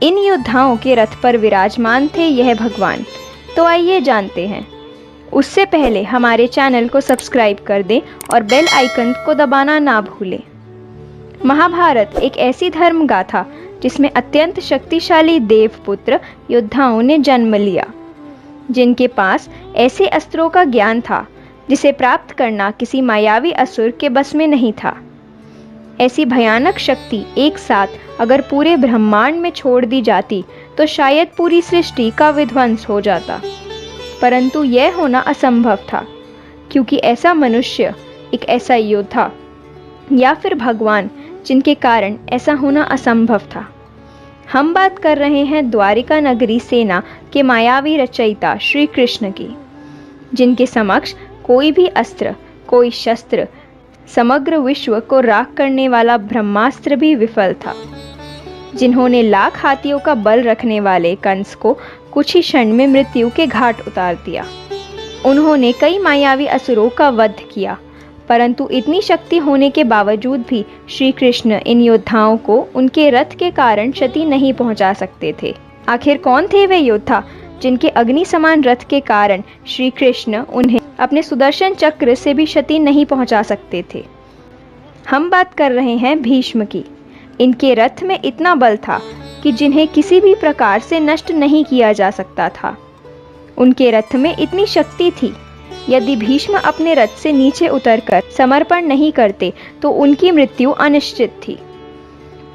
इन योद्धाओं के रथ पर विराजमान थे यह भगवान। तो आइए जानते हैं। उससे पहले हमारे चैनल को सब्सक्राइब कर दें और बेल आइकन को दबाना ना भूलें। महाभारत एक ऐसी धर्म गाथा जिसमें अत्यंत शक्तिशाली देवपुत्र योद्धाओं ने जन्म लिया, जिनके पास ऐसे अस्त्रों का ज्ञान था जिसे प्राप्त करना किसी मायावी असुर के बस में नहीं था। ऐसी भयानक शक्ति एक साथ अगर पूरे ब्रह्मांड में छोड़ दी जाती तो शायद पूरी सृष्टि का विध्वंस हो जाता, परंतु यह होना असंभव था, क्योंकि ऐसा मनुष्य, एक ऐसा योद्धा या फिर भगवान जिनके कारण ऐसा होना असंभव था। हम बात कर रहे हैं द्वारिका नगरी सेना के मायावी रचयिता श्री कृष्ण की, जिनके समक्ष कोई भी अस्त्र, कोई शस्त्र, समग्र विश्व को राख करने वाला ब्रह्मास्त्र भी विफल था। जिन्होंने लाख हाथियों का बल रखने वाले कंस को कुछ ही क्षण में मृत्यु के घाट उतार दिया। उन्होंने कई मायावी असुरों का वध किया, परंतु इतनी शक्ति होने के बावजूद भी श्री कृष्ण इन योद्धाओं को उनके रथ के कारण क्षति नहीं पहुंचा सकते थे। आखिर कौन थे वे योद्धा जिनके अग्नि समान रथ के कारण श्री कृष्ण उन्हें अपने सुदर्शन चक्र से भी क्षति नहीं पहुंचा सकते थे? हम बात कर रहे हैं भीष्म की। इनके रथ में इतना बल था कि जिन्हें किसी भी प्रकार से नष्ट नहीं किया जा सकता था। उनके रथ में इतनी शक्ति थी, यदि भीष्म अपने रथ से नीचे उतरकर समर्पण नहीं करते तो उनकी मृत्यु अनिश्चित थी।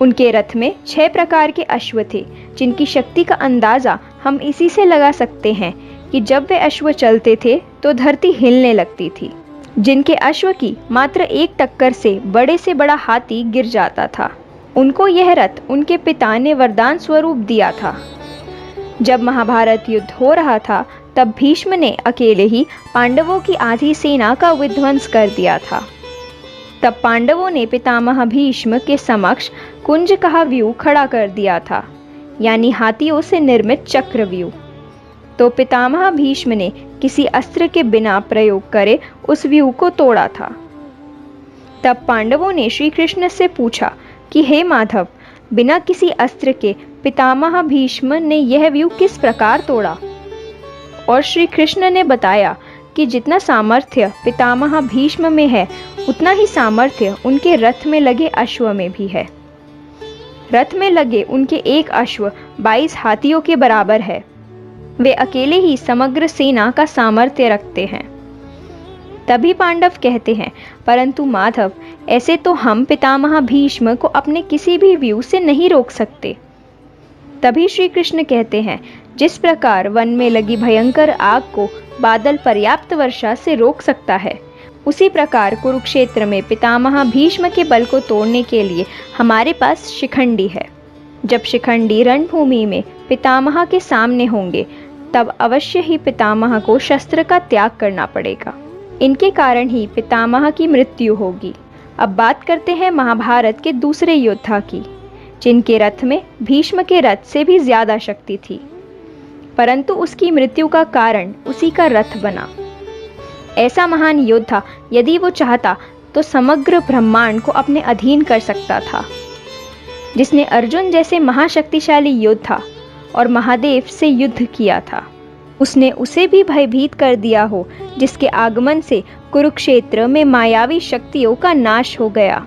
उनके रथ में 6 प्रकार के अश्व थे, जिनकी शक्ति का अंदाजा हम इसी से लगा सकते हैं कि जब वे अश्व चलते थे तो धरती हिलने लगती थी। जिनके अश्व की मात्र एक टक्कर से बड़ा हाथी गिर जाता था। उनको यह रथ उनके पिता ने वरदान स्वरूप दिया था। जब महाभारत युद्ध हो रहा था तब भीष्म ने अकेले ही पांडवों की आधी सेना का विध्वंस कर दिया था। तब पांडवों ने पितामह भीष्म के समक्ष कुंजकहा व्यूह खड़ा कर दिया था, यानी हाथियों से निर्मित चक्रव्यूह। तो पितामह भीष्म ने किसी अस्त्र के बिना प्रयोग करे उस व्यूह को तोड़ा था। तब पांडवों ने श्री कृष्ण से पूछा कि हे माधव, बिना किसी अस्त्र के पितामह भीष्म ने यह व्यूह किस प्रकार तोड़ा? और श्री कृष्ण ने बताया कि जितना सामर्थ्य पितामह भीष्म में है उतना ही सामर्थ्य उनके रथ में लगे अश्व में भी है। रथ में लगे उनके एक अश्व 22 हाथियों के बराबर है। वे अकेले ही समग्र सेना का सामर्थ्य रखते हैं। तभी पांडव कहते हैं, परंतु माधव, ऐसे तो हम पितामह भीष्म को अपने किसी भी व्यूह से नहीं रोक सकते। तभी श्री कृष्ण कहते हैं, जिस प्रकार वन में लगी भयंकर आग को बादल पर्याप्त वर्षा से रोक सकता है, उसी प्रकार कुरुक्षेत्र में पितामह भीष्म के बल को तोड़ने के लिए हमारे पास शिखंडी है। जब शिखंडी रणभूमि में पितामह के सामने होंगे तब अवश्य ही पितामह को शस्त्र का त्याग करना पड़ेगा। इनके कारण ही पितामह की मृत्यु होगी। अब बात करते हैं महाभारत के दूसरे योद्धा की, जिनके रथ में भीष्म के रथ से भी ज्यादा शक्ति थी, परंतु उसकी मृत्यु का कारण उसी का रथ बना। ऐसा महान योद्धा यदि वो चाहता तो समग्र ब्रह्मांड को अपने अधीन कर सकता था। जिसने अर्जुन जैसे महाशक्तिशाली योद्धा और महादेव से युद्ध किया था, उसने उसे भी भयभीत कर दिया हो, जिसके आगमन से कुरुक्षेत्र में मायावी शक्तियों का नाश हो गया।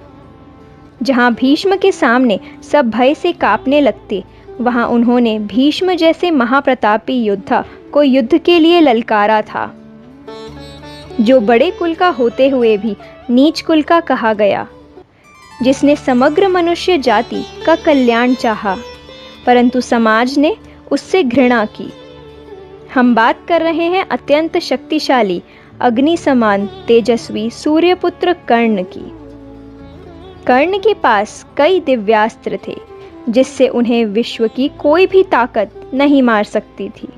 जहां भीष्म के सामने सब भय से कांपने लगते, वहां उन्होंने भीष्म जैसे महाप्रतापी योद्धा को युद्ध के लिए ललकारा था, जो बड़े कुल का होते हुए भी नीच कुल का कहा गया, जिसने समग्र मनुष्य जाति का कल्याण चाहा, परंतु समाज ने उससे घृणा की। हम बात कर रहे हैं अत्यंत शक्तिशाली, अग्नि समान तेजस्वी सूर्यपुत्र कर्ण की। कर्ण के पास कई दिव्यास्त्र थे, जिससे उन्हें विश्व की कोई भी ताकत नहीं मार सकती थी।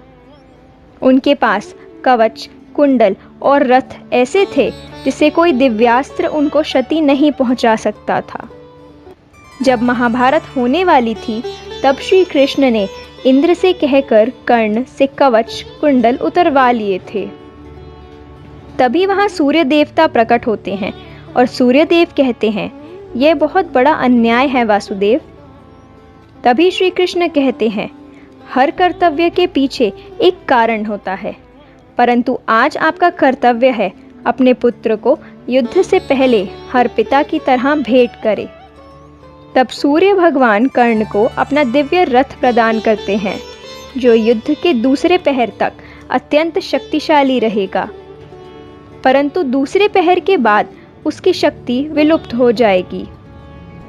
उनके पास कवच, कुंडल और रथ ऐसे थे जिससे कोई दिव्यास्त्र उनको क्षति नहीं पहुंचा सकता था। जब महाभारत होने वाली थी तब श्री कृष्ण ने इंद्र से कहकर कर्ण से कवच कुंडल उतरवा लिए थे। तभी वहां सूर्य देवता प्रकट होते हैं और सूर्यदेव कहते हैं, यह बहुत बड़ा अन्याय है वासुदेव। तभी श्री कृष्ण कहते हैं, हर कर्तव्य के पीछे एक कारण होता है, परंतु आज आपका कर्तव्य है अपने पुत्र को युद्ध से पहले हर पिता की तरह भेंट करे। तब सूर्य भगवान कर्ण को अपना दिव्य रथ प्रदान करते हैं, जो युद्ध के दूसरे पहर तक अत्यंत शक्तिशाली रहेगा, परंतु दूसरे पहर के बाद उसकी शक्ति विलुप्त हो जाएगी।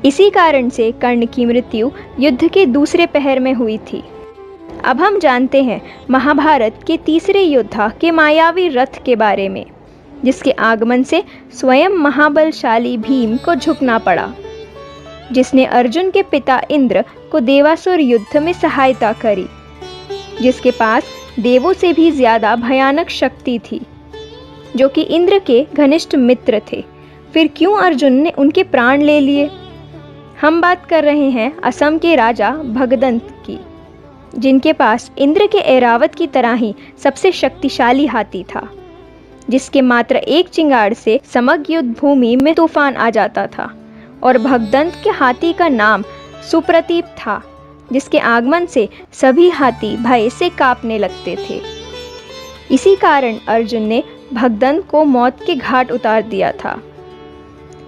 इसी कारण से कर्ण की मृत्यु युद्ध के दूसरे पहर में हुई थी। अब हम जानते हैं महाभारत के तीसरे योद्धा के मायावी रथ के बारे में, जिसके आगमन से स्वयं महाबलशाली भीम को झुकना पड़ा, जिसने अर्जुन के पिता इंद्र को देवासुर युद्ध में सहायता करी, जिसके पास देवों से भी ज्यादा भयानक शक्ति थी, जो कि इंद्र के घनिष्ठ मित्र थे। फिर क्यों अर्जुन ने उनके प्राण ले लिए? हम बात कर रहे हैं असम के राजा भगदंत की, जिनके पास इंद्र के ऐरावत की तरह ही सबसे शक्तिशाली हाथी था, जिसके मात्र एक चिंगाड़ से समग्र युद्ध भूमि में तूफान आ जाता था। और भगदंत के हाथी का नाम सुप्रतीप था, जिसके आगमन से सभी हाथी भय से कांपने लगते थे। इसी कारण अर्जुन ने भगदंत को मौत के घाट उतार दिया था।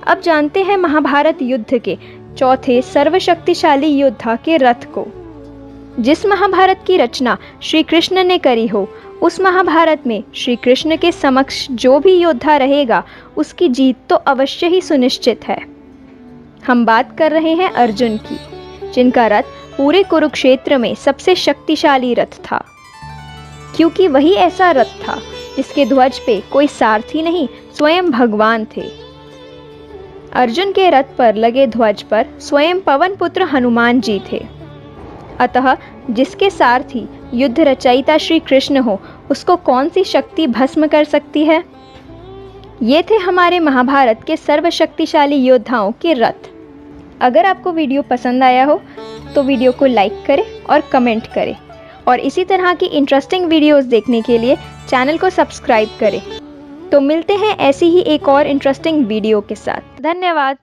अब जानते हैं महाभारत युद्ध के चौथे सर्वशक्तिशाली योद्धा के रथ को। जिस महाभारत की रचना श्री कृष्ण ने करी हो, उस महाभारत में श्री कृष्ण के समक्ष जो भी योद्धा रहेगा, उसकी जीत तो अवश्य ही सुनिश्चित है। हम बात कर रहे हैं अर्जुन की, जिनका रथ पूरे कुरुक्षेत्र में सबसे शक्तिशाली रथ था, क्योंकि वही ऐसा रथ था जिसके ध्वज पे कोई सारथी नहीं, स्वयं भगवान थे। अर्जुन के रथ पर लगे ध्वज पर स्वयं पवन पुत्र हनुमान जी थे। अतः जिसके सारथी युद्ध रचयिता श्री कृष्ण हो, उसको कौन सी शक्ति भस्म कर सकती है? ये थे हमारे महाभारत के सर्वशक्तिशाली योद्धाओं के रथ। अगर आपको वीडियो पसंद आया हो तो वीडियो को लाइक करें और कमेंट करें, और इसी तरह की इंटरेस्टिंग वीडियोस देखने के लिए चैनल को सब्सक्राइब करें। तो मिलते हैं ऐसी ही एक और इंटरेस्टिंग वीडियो के साथ। धन्यवाद।